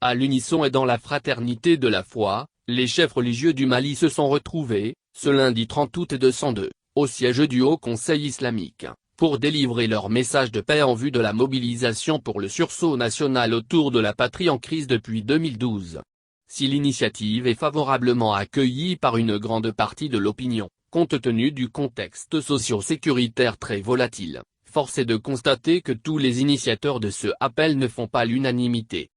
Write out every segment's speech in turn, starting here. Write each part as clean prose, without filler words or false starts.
À l'unisson et dans la fraternité de la foi, les chefs religieux du Mali se sont retrouvés, ce lundi 30 août 202, au siège du Haut Conseil islamique, pour délivrer leur message de paix en vue de la mobilisation pour le sursaut national autour de la patrie en crise depuis 2012. Si l'initiative est favorablement accueillie par une grande partie de l'opinion, compte tenu du contexte socio-sécuritaire très volatile, force est de constater que tous les initiateurs de ce appel ne font pas l'unanimité.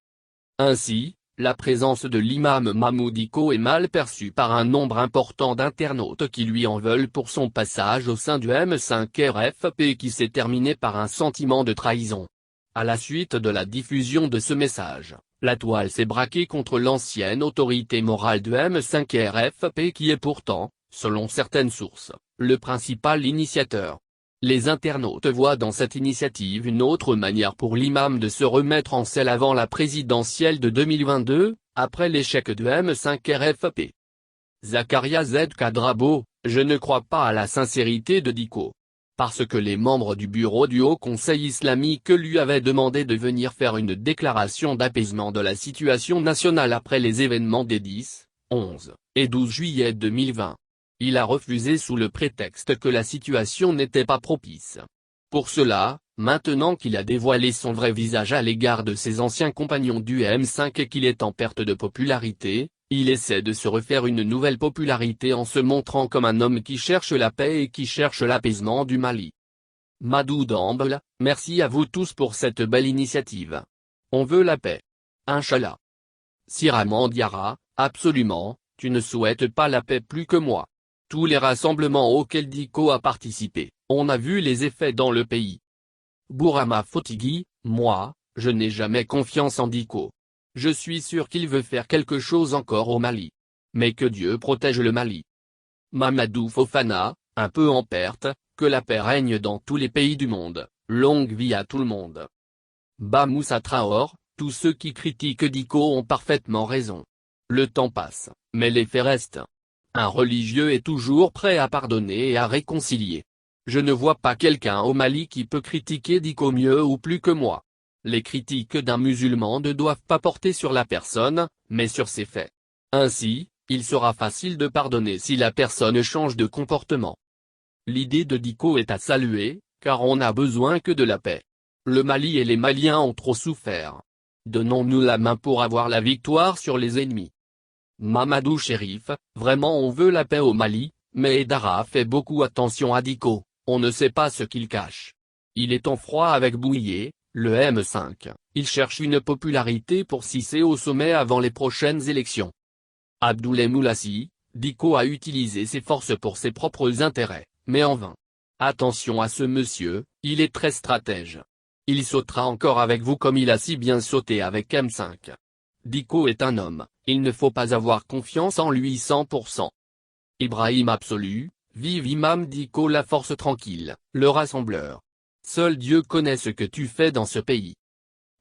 Ainsi, la présence de l'imam Mahmoud Dicko est mal perçue par un nombre important d'internautes qui lui en veulent pour son passage au sein du M5 RFP qui s'est terminé par un sentiment de trahison. À la suite de la diffusion de ce message, la toile s'est braquée contre l'ancienne autorité morale du M5 RFP qui est pourtant, selon certaines sources, le principal initiateur. Les internautes voient dans cette initiative une autre manière pour l'imam de se remettre en selle avant la présidentielle de 2022, après l'échec du M5 RFP. Zakaria Z Kadrabo, je ne crois pas à la sincérité de Dicko. Parce que les membres du bureau du Haut Conseil islamique lui avaient demandé de venir faire une déclaration d'apaisement de la situation nationale après les événements des 10, 11 et 12 juillet 2020. Il a refusé sous le prétexte que la situation n'était pas propice. Pour cela, maintenant qu'il a dévoilé son vrai visage à l'égard de ses anciens compagnons du M5 et qu'il est en perte de popularité, il essaie de se refaire une nouvelle popularité en se montrant comme un homme qui cherche la paix et qui cherche l'apaisement du Mali. Madou Damble, merci à vous tous pour cette belle initiative. On veut la paix. Inch'Allah. Siraman Diarra, absolument, tu ne souhaites pas la paix plus que moi. Tous les rassemblements auxquels Dicko a participé, on a vu les effets dans le pays. Bourama Fotigui, moi, je n'ai jamais confiance en Dicko. Je suis sûr qu'il veut faire quelque chose encore au Mali. Mais que Dieu protège le Mali. Mamadou Fofana, un peu en perte, que la paix règne dans tous les pays du monde, longue vie à tout le monde. Bamoussa Traore, tous ceux qui critiquent Dicko ont parfaitement raison. Le temps passe, mais les faits restent. Un religieux est toujours prêt à pardonner et à réconcilier. Je ne vois pas quelqu'un au Mali qui peut critiquer Dicko mieux ou plus que moi. Les critiques d'un musulman ne doivent pas porter sur la personne, mais sur ses faits. Ainsi, il sera facile de pardonner si la personne change de comportement. L'idée de Dicko est à saluer, car on n'a besoin que de la paix. Le Mali et les Maliens ont trop souffert. Donnons-nous la main pour avoir la victoire sur les ennemis. Mamadou Chérif, vraiment on veut la paix au Mali, mais Edara fait beaucoup attention à Dicko, on ne sait pas ce qu'il cache. Il est en froid avec Bouillet, le M5, il cherche une popularité pour s'hisser au sommet avant les prochaines élections. Abdoulaye Moulassi, Dicko a utilisé ses forces pour ses propres intérêts, mais en vain. Attention à ce monsieur, il est très stratège. Il sautera encore avec vous comme il a si bien sauté avec M5. Dicko est un homme, il ne faut pas avoir confiance en lui 100%. Ibrahim Absolu, vive Imam Dicko la force tranquille, le rassembleur. Seul Dieu connaît ce que tu fais dans ce pays.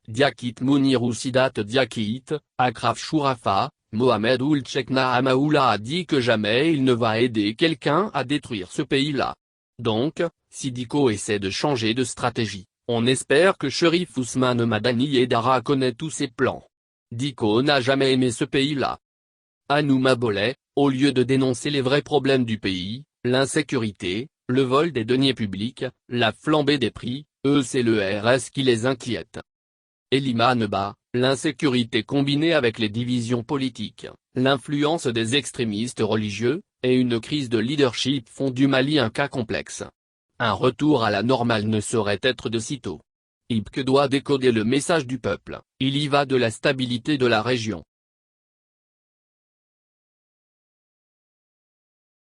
Diakit Mounirou Sidat Diakit, Akraf Chourafa, Mohamed Ould Chekna Amaoula a dit que jamais il ne va aider quelqu'un à détruire ce pays-là. Donc, si Dicko essaie de changer de stratégie, on espère que Cherif Ousmane Madani Edara connaît tous ses plans. Dicko n'a jamais aimé ce pays-là. Anouma Bollet, au lieu de dénoncer les vrais problèmes du pays, l'insécurité, le vol des deniers publics, la flambée des prix, c'est le RS qui les inquiète. Elimane Ba, l'insécurité combinée avec les divisions politiques, l'influence des extrémistes religieux, et une crise de leadership font du Mali un cas complexe. Un retour à la normale ne saurait être de sitôt. Ibk doit décoder le message du peuple, il y va de la stabilité de la région.